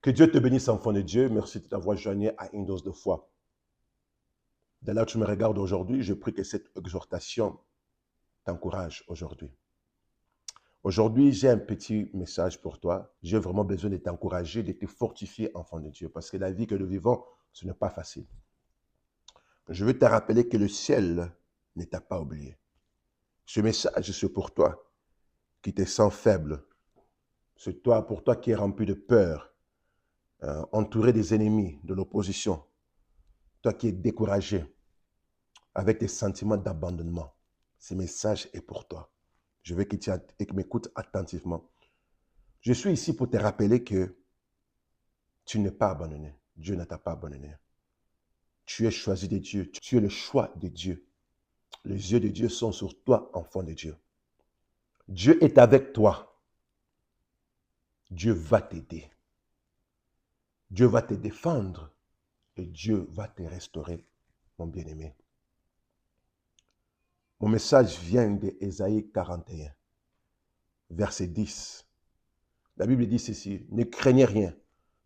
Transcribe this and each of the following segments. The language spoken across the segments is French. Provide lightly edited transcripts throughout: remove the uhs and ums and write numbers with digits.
Que Dieu te bénisse, enfant de Dieu. Merci de t'avoir joigné à une dose de foi. Dès là où tu me regardes aujourd'hui, je prie que cette exhortation t'encourage aujourd'hui. Aujourd'hui, j'ai un petit message pour toi. J'ai vraiment besoin de t'encourager, de te fortifier, enfant de Dieu, parce que la vie que nous vivons, ce n'est pas facile. Je veux te rappeler que le ciel ne t'a pas oublié. Ce message, c'est pour toi qui te sens faible. C'est toi, pour toi qui es rempli de peur, entouré des ennemis, de l'opposition. Toi qui es découragé, avec des sentiments d'abandonnement. Ce message est pour toi. Je veux que tu m'écoutes attentivement. Je suis ici pour te rappeler que tu n'es pas abandonné. Dieu ne t'a pas abandonné. Tu es choisi de Dieu. Tu es le choix de Dieu. Les yeux de Dieu sont sur toi, enfant de Dieu. Dieu est avec toi. Dieu va t'aider. Dieu va te défendre et Dieu va te restaurer, mon bien-aimé. Mon message vient de Ésaïe 41, verset 10. La Bible dit ceci, ne craignez rien,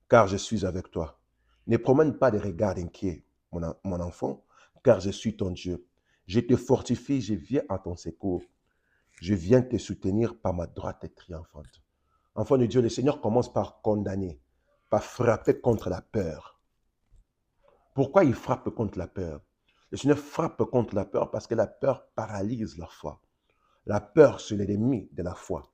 car je suis avec toi. Ne promène pas des regards inquiets, mon enfant, car je suis ton Dieu. Je te fortifie, je viens à ton secours. Je viens te soutenir par ma droite triomphante. Enfant de Dieu, le Seigneur commence par condamner, par frapper contre la peur. Pourquoi il frappe contre la peur? Le Seigneur frappe contre la peur parce que la peur paralyse leur foi. La peur, c'est l'ennemi de la foi.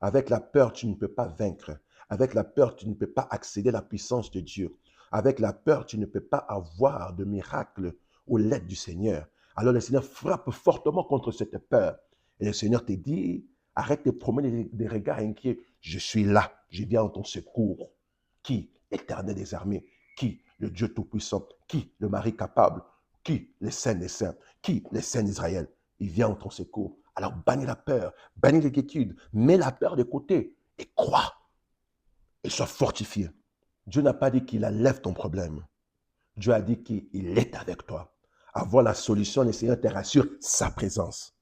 Avec la peur, tu ne peux pas vaincre. Avec la peur, tu ne peux pas accéder à la puissance de Dieu. Avec la peur, tu ne peux pas avoir de miracle ou l'aide du Seigneur. Alors le Seigneur frappe fortement contre cette peur. Et le Seigneur te dit, arrête de promener des regards inquiets. Je suis là, je viens en ton secours. Qui? L'Éternel des armées. Qui? Le Dieu Tout-Puissant. Qui? Le Mari capable. Qui? Les saints des saints. Qui? Les saints d'Israël. Il vient en ton secours. Alors bannis la peur, bannis l'inquiétude, mets la peur de côté et crois et sois fortifié. Dieu n'a pas dit qu'il enlève ton problème. Dieu a dit qu'il est avec toi. Avoir la solution, le Seigneur te rassure sa présence.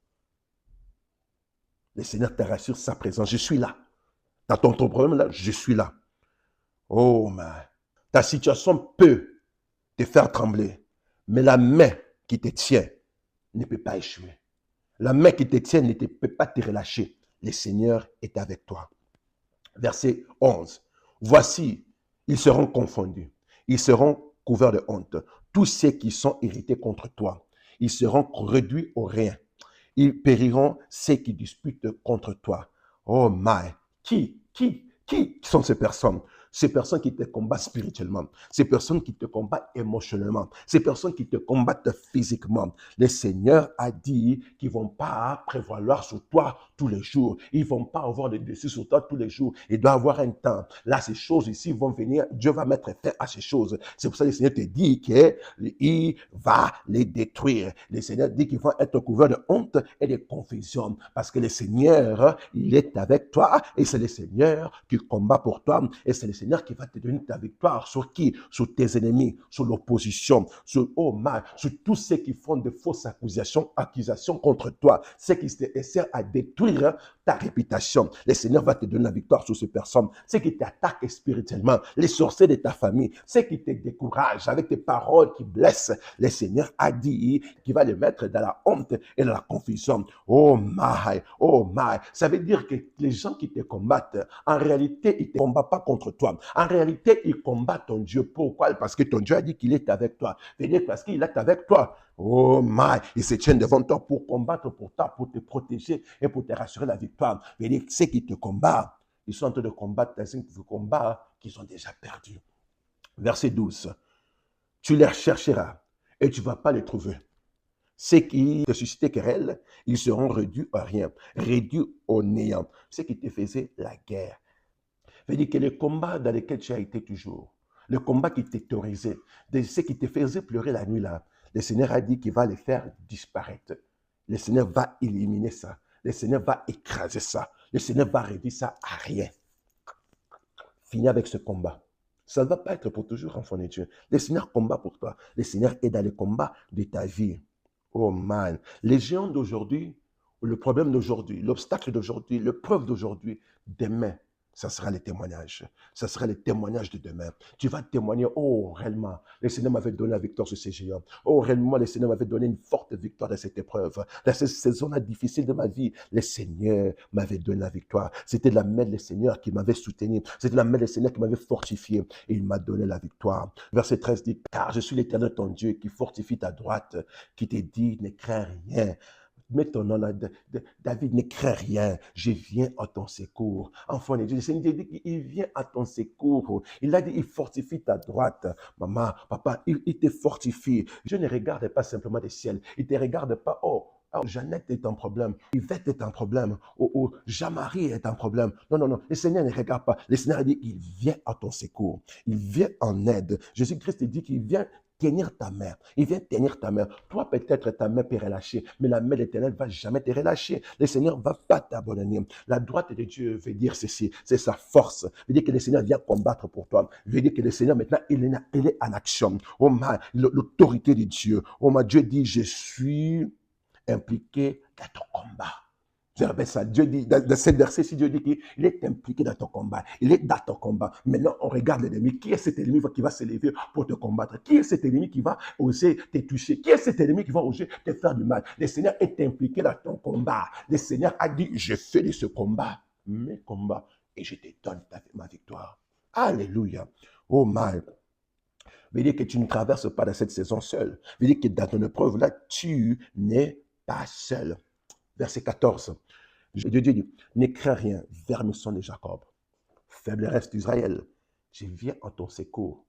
Le Seigneur te rassure sa présence. Je suis là. Dans ton problème là, je suis là. Oh man, ta situation peut te faire trembler, mais la main qui te tient ne peut pas échouer. La main qui te tient ne peut pas te relâcher. Le Seigneur est avec toi. Verset 11. Voici, ils seront confondus. Ils seront couverts de honte. Tous ceux qui sont irrités contre toi. Ils seront réduits au rien. Ils périront ceux qui disputent contre toi. Oh my. Qui sont ces personnes? Ces personnes qui te combattent spirituellement, ces personnes qui te combattent émotionnellement, ces personnes qui te combattent physiquement. Le Seigneur a dit qu'ils ne vont pas prévaloir sur toi tous les jours. Ils ne vont pas avoir le dessus sur toi tous les jours. Il doit avoir un temps. Là, ces choses ici vont venir. Dieu va mettre fin à ces choses. C'est pour ça que le Seigneur te dit qu'il va les détruire. Le Seigneur dit qu'ils vont être couverts de honte et de confusion. Parce que le Seigneur, il est avec toi et c'est le Seigneur qui combat pour toi. Et c'est le Seigneur qui va te donner ta victoire. Sur qui? Sur tes ennemis, sur l'opposition, sur sur tous ceux qui font de fausses accusations contre toi. Ceux qui essaient à détruire ta réputation. Le Seigneur va te donner la victoire sur ces personnes. Ceux qui t'attaquent spirituellement, les sorciers de ta famille, ceux qui te découragent avec tes paroles qui blessent. Le Seigneur a dit qu'il va les mettre dans la honte et dans la confusion. Oh my. Ça veut dire que les gens qui te combattent, en réalité, ils ne te combattent pas contre toi. En réalité, ils combattent ton Dieu. Pourquoi? Parce que ton Dieu a dit qu'il est avec toi. C'est-à-dire parce qu'il est avec toi. Oh my, ils se tiennent devant toi pour combattre pour toi, pour te protéger et pour te rassurer la victoire. C'est-à-dire ceux qui te combattent, ils sont en train de combattre dans un combat qu'ils ont déjà perdu. Verset 12. Tu les chercheras et tu ne vas pas les trouver. Ceux qui te suscitaient querelle, ils seront réduits à rien, réduits au néant. Ceux qui te faisaient la guerre. C'est-à-dire que le combat dans lequel tu as été toujours, le combat qui t'autorisait, ceux qui te faisaient pleurer la nuit là, le Seigneur a dit qu'il va les faire disparaître. Le Seigneur va éliminer ça. Le Seigneur va écraser ça. Le Seigneur va réduire ça à rien. Finis avec ce combat. Ça ne va pas être pour toujours, enfant de Dieu. Le Seigneur combat pour toi. Le Seigneur est dans le combat de ta vie. Oh man. Les géants d'aujourd'hui, le problème d'aujourd'hui, l'obstacle d'aujourd'hui, l'épreuve d'aujourd'hui, demain, Ça sera les témoignages. Ça sera les témoignages de demain. Tu vas témoigner, oh, réellement, le Seigneur m'avait donné la victoire sur ces géants. Oh, réellement, le Seigneur m'avait donné une forte victoire dans cette épreuve. Dans cette saison-là difficile de ma vie, le Seigneur m'avait donné la victoire. C'était la main du Seigneur qui m'avait soutenu. C'était la main du Seigneur qui m'avait fortifié. Et il m'a donné la victoire. Verset 13 dit, car je suis l'Éternel ton Dieu qui fortifie ta droite, qui te dit, ne crains rien. Mets ton nom là, David, ne crains rien, je viens à ton secours. Enfant de Dieu, le Seigneur dit qu'il vient à ton secours. Il a dit, il fortifie ta droite. Maman, papa, il te fortifie. Je ne regarde pas simplement le ciel. Il ne te regarde pas, oh, Jeannette est un problème, Yvette est un problème, Jean-Marie est un problème. Non, non, non, le Seigneur ne regarde pas. Le Seigneur dit, il vient à ton secours. Il vient en aide. Jésus-Christ dit qu'il vient tenir ta main. Il vient tenir ta main. Toi, peut-être ta main peut relâcher, mais la main de l'Éternel ne va jamais te relâcher. Le Seigneur ne va pas t'abandonner. La droite de Dieu veut dire ceci, c'est sa force. Veut dire que le Seigneur vient combattre pour toi. Veut dire que le Seigneur maintenant, il est en action. Oh my, l'autorité de Dieu. Oh my, Dieu dit, je suis impliqué dans ton combat. Ça, Dieu dit, dans ce verset-ci, Dieu dit qu'il est impliqué dans ton combat. Il est dans ton combat. Maintenant, on regarde l'ennemi. Qui est cet ennemi qui va se lever pour te combattre? Qui est cet ennemi qui va oser te toucher? Qui est cet ennemi qui va oser te faire du mal? Le Seigneur est impliqué dans ton combat. Le Seigneur a dit, je fais de ce combat mes combats et je te donne ma victoire. Alléluia. Oh my. Veut dire que tu ne traverses pas dans cette saison seul. Veut dire que dans ton épreuve là, tu n'es pas seul. Verset 14. Dieu dit, ne crains rien, vermisson de Jacob, faiblesse d'Israël, je viens en ton secours,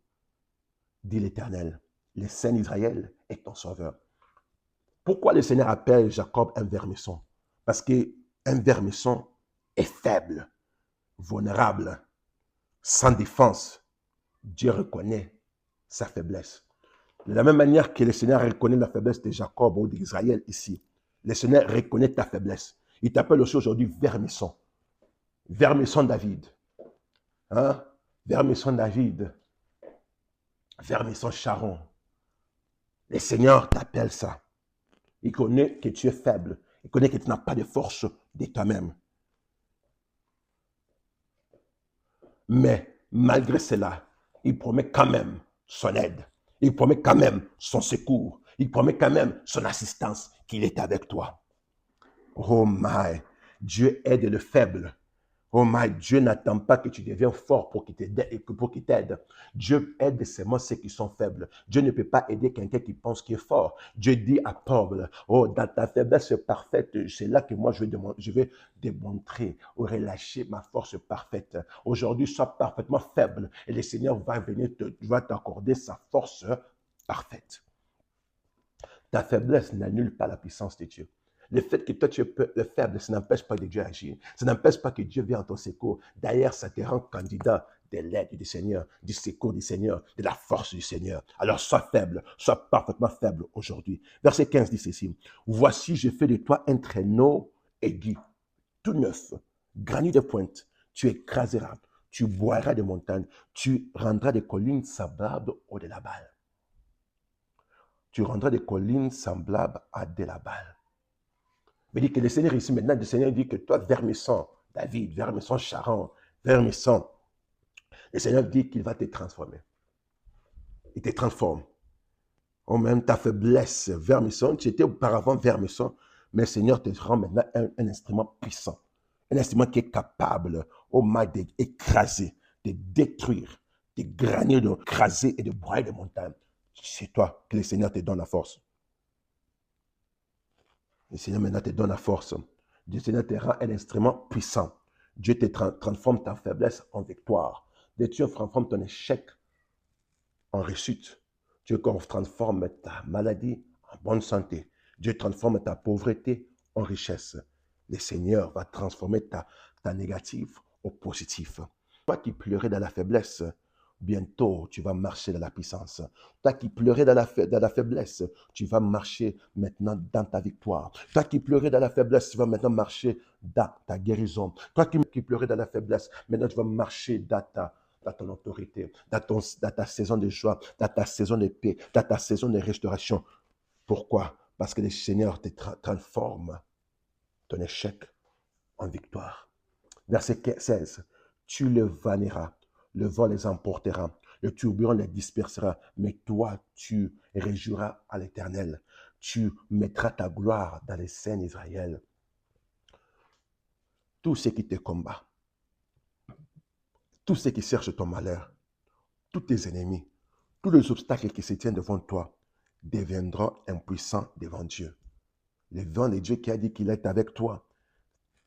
dit l'Éternel, le Saint d'Israël est ton sauveur. Pourquoi le Seigneur appelle Jacob un vermisson? Parce qu'un vermisson est faible, vulnérable, sans défense. Dieu reconnaît sa faiblesse. De la même manière que le Seigneur reconnaît la faiblesse de Jacob ou d'Israël ici, le Seigneur reconnaît ta faiblesse. Il t'appelle aussi aujourd'hui vermisson. Vermisson David. Hein? Vermisson David. Vermisson Sharon. Le Seigneur t'appelle ça. Il connaît que tu es faible. Il connaît que tu n'as pas de force de toi-même. Mais malgré cela, il promet quand même son aide. Il promet quand même son secours. Il promet quand même son assistance, qu'il est avec toi. Oh my, Dieu aide le faible. Oh my, Dieu n'attend pas que tu deviennes fort pour qu'il t'aide. Dieu aide seulement ceux qui sont faibles. Dieu ne peut pas aider quelqu'un qui pense qu'il est fort. Dieu dit à Paul, oh, dans ta faiblesse parfaite, c'est là que moi je vais démontrer ou relâcher ma force parfaite. Aujourd'hui, sois parfaitement faible et le Seigneur va t'accorder sa force parfaite. Ta faiblesse n'annule pas la puissance de Dieu. Le fait que toi tu es faible, ça n'empêche pas que Dieu agir. Ça n'empêche pas que Dieu vienne en ton secours. D'ailleurs, ça te rend candidat de l'aide du Seigneur, du secours du Seigneur, de la force du Seigneur. Alors sois faible, sois parfaitement faible aujourd'hui. Verset 15 dit ceci. Voici, je fais de toi un traîneau aigu, tout neuf, garni de pointe. Tu écraseras, tu boiras des montagnes, tu rendras des collines semblables au de la balle. Tu rendras des collines semblables à de la balle. Mais dit que le Seigneur ici maintenant, le Seigneur dit que toi, vermisson, David, vermisson, Sharon, vermisson, le Seigneur dit qu'il va te transformer. Il te transforme. Oh, même ta faiblesse, vermisson, tu étais auparavant vermisson, mais le Seigneur te rend maintenant un instrument puissant. Un instrument qui est capable, oh my, d'écraser, de détruire, de granir, de craser et de broyer des montagnes. C'est toi que le Seigneur te donne la force. Le Seigneur maintenant te donne la force. Le Seigneur te rend un instrument puissant. Dieu te transforme ta faiblesse en victoire. Dieu transforme ton échec en réussite. Dieu transforme ta maladie en bonne santé. Dieu transforme ta pauvreté en richesse. Le Seigneur va transformer ta négative au positif. Toi qui pleurais dans la faiblesse, bientôt, tu vas marcher dans la puissance. Toi qui pleurais dans la faiblesse, tu vas marcher maintenant dans ta victoire. Toi qui pleurais dans la faiblesse, tu vas maintenant marcher dans ta guérison. Toi qui pleurais dans la faiblesse, maintenant tu vas marcher dans ton autorité, dans ta saison de joie, dans ta saison de paix, dans ta saison de restauration. Pourquoi? Parce que le Seigneur te transforme ton échec en victoire. Verset 16. Tu les vanneras, le vent les emportera, le tourbillon les dispersera, mais toi, tu réjouiras à l'Éternel. Tu mettras ta gloire dans les saints d'Israël. Tous ceux qui te combattent, tous ceux qui cherchent ton malheur, tous tes ennemis, tous les obstacles qui se tiennent devant toi deviendront impuissants devant Dieu. Le vent de Dieu qui a dit qu'il est avec toi,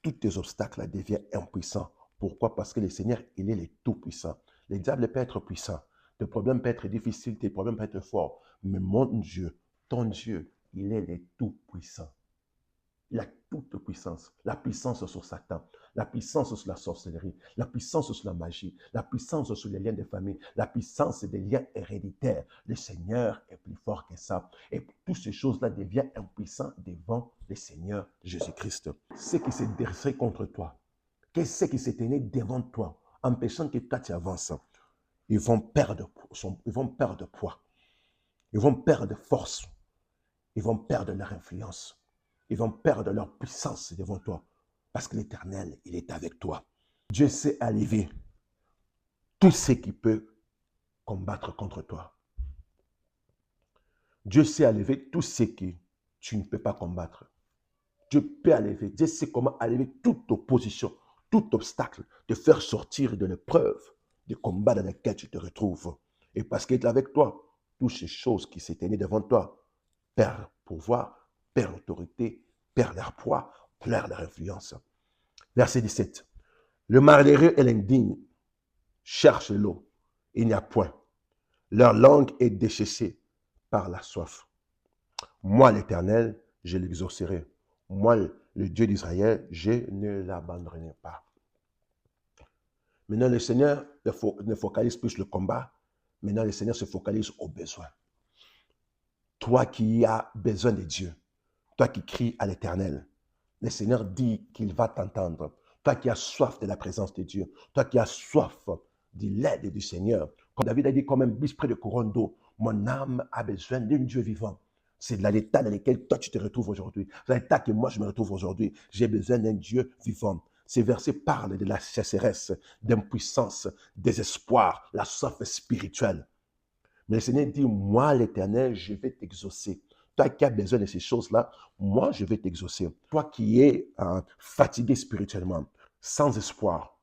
tous tes obstacles deviennent impuissants. Pourquoi? Parce que le Seigneur, il est le tout-puissant. Le diable peut être puissant. Tes problèmes peuvent être difficiles, tes problèmes peuvent être forts. Mais mon Dieu, ton Dieu, il est le tout-puissant. Il a toute puissance. La puissance sur Satan, la puissance sur la sorcellerie, la puissance sur la magie, la puissance sur les liens de famille, la puissance des liens héréditaires. Le Seigneur est plus fort que ça. Et toutes ces choses-là deviennent impuissants devant le Seigneur Jésus-Christ. Ceux qui se dresseraient contre toi, ceux qui se tenaient devant toi, empêchant que toi tu avances, ils vont perdre poids, ils vont perdre force, ils vont perdre leur influence. Ils vont perdre leur puissance devant toi. Parce que l'Éternel, il est avec toi. Dieu sait enlever tout ce qui peut combattre contre toi. Dieu sait enlever tout ce que tu ne peux pas combattre. Dieu peut enlever. Dieu sait comment enlever toute opposition, tout obstacle, te faire sortir de l'épreuve, du combat dans lequel tu te retrouves. Et parce qu'il est avec toi, toutes ces choses qui s'éteignaient devant toi perdent pouvoir, perdent autorité, perdent leur poids, perdent leur influence. Verset 17. Le malheureux et l'indigne cherchent l'eau. Il n'y a point. Leur langue est desséchée par la soif. Moi, l'Éternel, je l'exaucerai. Moi, le Dieu d'Israël, je ne l'abandonnerai pas. Maintenant, le Seigneur ne focalise plus le combat. Maintenant, le Seigneur se focalise aux besoins. Toi qui as besoin de Dieu, toi qui cries à l'Éternel, le Seigneur dit qu'il va t'entendre. Toi qui as soif de la présence de Dieu, toi qui as soif de l'aide du Seigneur. Comme David a dit, comme un bus près de couronne d'eau, mon âme a besoin d'un Dieu vivant. C'est dans l'état dans lequel toi tu te retrouves aujourd'hui. C'est dans l'état que moi je me retrouve aujourd'hui. J'ai besoin d'un Dieu vivant. Ces versets parlent de la sécheresse, d'impuissance, désespoir, la soif spirituelle. Mais le Seigneur dit, moi l'Éternel, je vais t'exaucer. Toi qui as besoin de ces choses-là, moi je vais t'exaucer. Toi qui es fatigué spirituellement, sans espoir,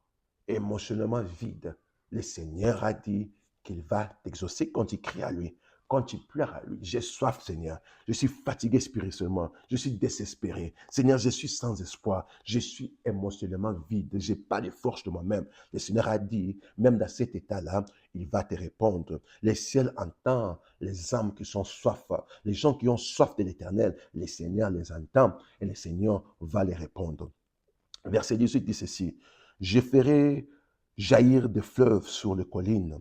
émotionnellement vide, le Seigneur a dit qu'il va t'exaucer quand tu cries à lui. Quand tu pleures à lui, j'ai soif, Seigneur. Je suis fatigué spirituellement. Je suis désespéré. Seigneur, je suis sans espoir. Je suis émotionnellement vide. Je n'ai pas de force de moi-même. Le Seigneur a dit, même dans cet état-là, il va te répondre. Le ciel entend les âmes qui sont soif. Les gens qui ont soif de l'Éternel, le Seigneur les entend et le Seigneur va les répondre. Verset 18 dit ceci. Je ferai jaillir des fleuves sur les collines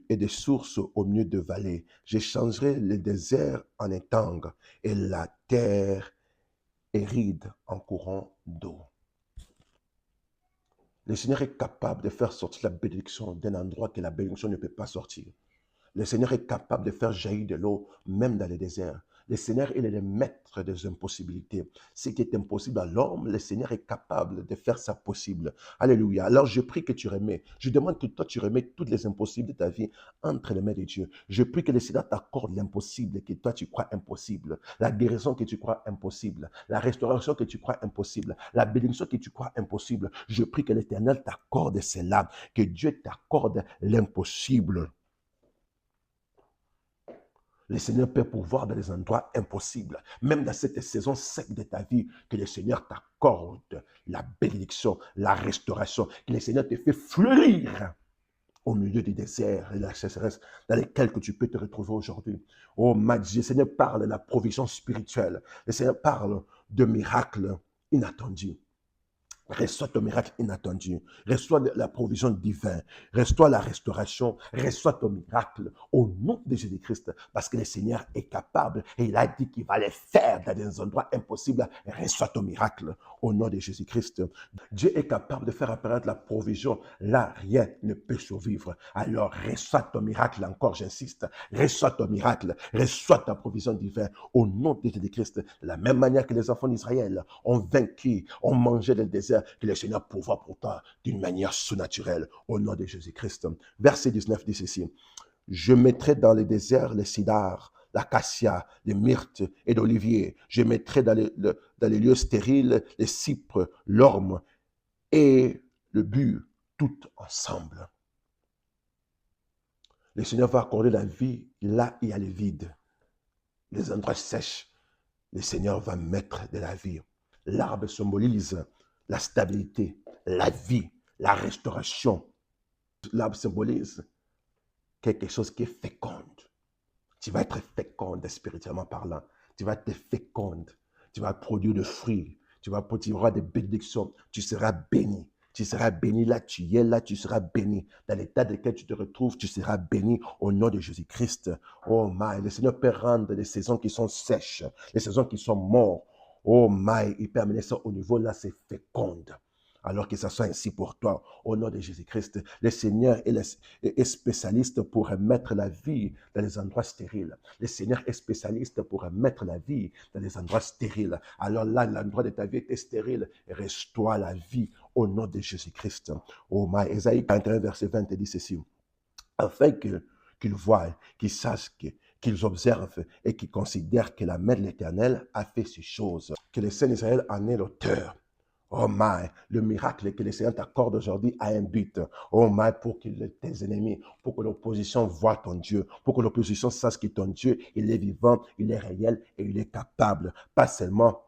et des sources au milieu de vallées. J'échangerai le désert en étang et la terre aride en courant d'eau. Le Seigneur est capable de faire sortir la bénédiction d'un endroit que la bénédiction ne peut pas sortir. Le Seigneur est capable de faire jaillir de l'eau même dans le désert. Le Seigneur, il est le maître des impossibilités. Ce qui est impossible à l'homme, le Seigneur est capable de faire ça possible. Alléluia. Alors je prie que tu remets. Je demande que toi, tu remets toutes les impossibles de ta vie entre les mains de Dieu. Je prie que le Seigneur t'accorde l'impossible que toi, tu crois impossible. La guérison que tu crois impossible. La restauration que tu crois impossible. La bénédiction que tu crois impossible. Je prie que l'Éternel t'accorde cela. Que Dieu t'accorde l'impossible. Le Seigneur peut pouvoir dans les endroits impossibles, même dans cette saison sec de ta vie, que le Seigneur t'accorde la bénédiction, la restauration, que le Seigneur te fait fleurir au milieu du désert et de la sécheresse dans lesquels que tu peux te retrouver aujourd'hui. Oh, ma Dieu, le Seigneur parle de la provision spirituelle. Le Seigneur parle de miracles inattendus. Reçois ton miracle inattendu. Reçois la provision divine. Reçois la restauration. Reçois ton miracle au nom de Jésus-Christ. Parce que le Seigneur est capable et il a dit qu'il va les faire dans des endroits impossibles. Reçois ton miracle au nom de Jésus-Christ. Dieu est capable de faire apparaître la provision. Là, rien ne peut survivre. Alors, reçois ton miracle encore, j'insiste. Reçois ton miracle. Reçois ta provision divine au nom de Jésus-Christ. De la même manière que les enfants d'Israël ont vaincu, ont mangé dans le désert, nécessaire, que le Seigneur pourvoie pour toi d'une manière surnaturelle, au nom de Jésus-Christ. Verset 19 dit ceci. Je mettrai dans les déserts les sidars, l'acacia, les myrtes et l'olivier. Je mettrai dans les lieux stériles les cypres, l'orme et le but, tout ensemble. Le Seigneur va accorder la vie là où il y a le vide, les endroits sèches. Le Seigneur va mettre de la vie. L'arbre symbolise la stabilité, la vie, la restauration. L'arbre symbolise quelque chose qui est féconde. Tu vas être féconde spirituellement parlant. Tu vas être féconde. Tu vas produire des fruits. Tu auras des bénédictions. Tu seras béni. Tu seras béni là, tu es là, tu seras béni. Dans l'état dans lequel tu te retrouves, tu seras béni au nom de Jésus-Christ. Oh my, le Seigneur peut rendre les saisons qui sont sèches, les saisons qui sont mortes. Oh my, il peut amener ça au niveau là, c'est féconde. Alors que ça soit ainsi pour toi, au nom de Jésus-Christ. Le Seigneur est spécialiste pour mettre la vie dans les endroits stériles. Le Seigneur est spécialiste pour mettre la vie dans les endroits stériles. Alors là, l'endroit de ta vie était stérile. Reste-toi la vie au nom de Jésus-Christ. Oh my, Ésaïe 41, verset 20 dit ceci. Afin qu'ils voient, qu'ils sachent, qu'ils observent et qu'ils considèrent que la main de l'Éternel a fait ces choses. Que le Seigneur d'Israël en est l'auteur. Oh my, le miracle que le Seigneur t'accorde aujourd'hui a un but. Oh my, pour que tes ennemis, pour que l'opposition voie ton Dieu, pour que l'opposition sache que ton Dieu, il est vivant, il est réel et il est capable. Pas seulement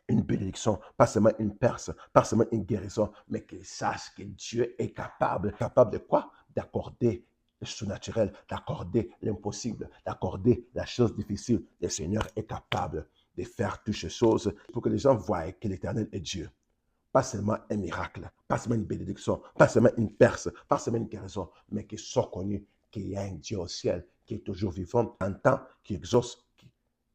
une bénédiction, pas seulement une perce, pas seulement une guérison, mais qu'il sache que Dieu est capable. Capable de quoi? D'accorder le surnaturel, d'accorder l'impossible, d'accorder la chose difficile. Le Seigneur est capable de faire toutes ces choses pour que les gens voient que l'Éternel est Dieu. Pas seulement un miracle, pas seulement une bénédiction, pas seulement une perce, pas seulement une guérison, mais qu'ils soient connus qu'il y a un Dieu au ciel qui est toujours vivant, en temps, qui exauce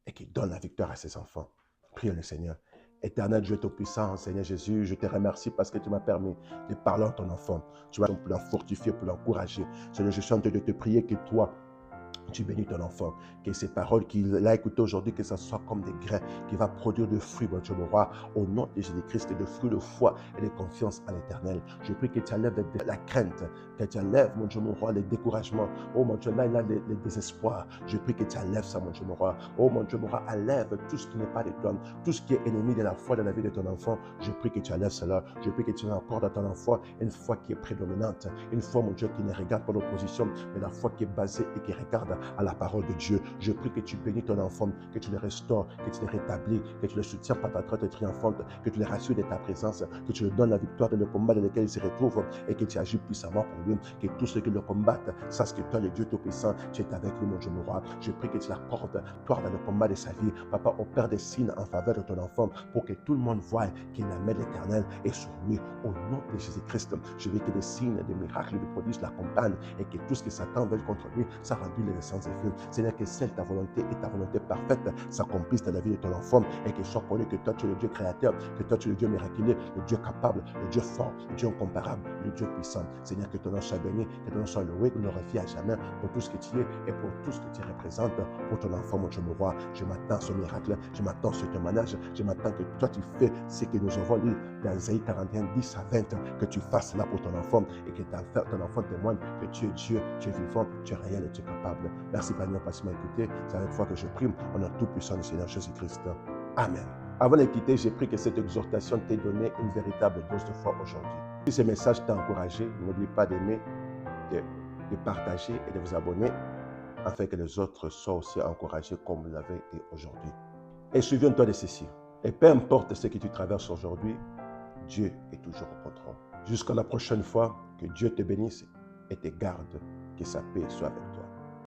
et qui donne la victoire à ses enfants. Prions le Seigneur. Éternel Dieu Tout-Puissant, Seigneur Jésus, je te remercie parce que tu m'as permis de parler à ton enfant. Tu vas pour l'en fortifier, pour l'encourager. Seigneur, je suis en train de te prier que toi, tu bénis ton enfant, que ces paroles qu'il a écoutées aujourd'hui, que ça soit comme des grains qui va produire de fruits, mon Dieu, mon roi, au nom de Jésus-Christ, et de fruits de foi et de confiance à l'Éternel. Je prie que tu enlèves la crainte, que tu enlèves, mon Dieu, mon roi, les découragements. Oh, mon Dieu, là, il a les désespoirs. Je prie que tu enlèves ça, mon Dieu, mon roi. Oh, mon Dieu, mon roi, enlève tout ce qui n'est pas de toi, tout ce qui est ennemi de la foi dans la vie de ton enfant. Je prie que tu enlèves cela. Je prie que tu accordes à ton enfant une foi qui est prédominante, une foi, mon Dieu, qui ne regarde pas l'opposition, mais la foi qui est basée et qui regarde à la parole de Dieu. Je prie que tu bénis ton enfant, que tu le restaures, que tu le rétablis, que tu le soutiens par ta droite triomphante, que tu le rassures de ta présence, que tu lui donnes la victoire dans le combat dans lequel il se retrouve et que tu agis puissamment pour lui, que tous ceux qui le combattent sachent que toi, le Dieu Tout-Puissant, tu es avec lui, mon Dieu, mon roi. Je prie que tu l'accordes, toi, dans le combat de sa vie. Papa, opère des signes en faveur de ton enfant pour que tout le monde voie qu'il la main de l'Éternel est sur lui. Au nom de Jésus-Christ, je veux que des signes, des miracles, des prodiges l'accompagnent et que tout ce que Satan veut contre lui, ça rendu les naissances et films. Seigneur, que celle ta volonté et ta volonté parfaite s'accomplissent dans la vie de ton enfant et que soit connu que toi tu es le Dieu créateur, que toi tu es le Dieu miraculeux, le Dieu capable, le Dieu fort, le Dieu incomparable, le Dieu puissant. Seigneur, que ton nom soit béni, que ton nom soit loué, glorifié à jamais pour tout ce que tu es et pour tout ce que tu représentes pour ton enfant, mon Dieu, mon roi. Je m'attends à ce miracle, je m'attends à ce témoignage, je m'attends que toi tu fais ce que nous avons lu dans Ésaïe 41, 10 à 20, que tu fasses cela pour ton enfant et que ton enfant témoigne que tu es Dieu, tu es vivant, tu es réel et tu es capable. Merci, Père, parce que tu m'as écouté. C'est la fois que je prie au nom tout-puissant du Seigneur Jésus-Christ. Amen. Avant de quitter, j'ai pris que cette exhortation t'ait donné une véritable dose de foi aujourd'hui. Si ce message t'a encouragé, n'oublie pas d'aimer, de partager et de vous abonner afin que les autres soient aussi encouragés comme vous l'avez été aujourd'hui. Et souviens-toi de ceci. Et peu importe ce que tu traverses aujourd'hui, Dieu est toujours au contrôle. Jusqu'à la prochaine fois, que Dieu te bénisse et te garde, que sa paix soit avec toi.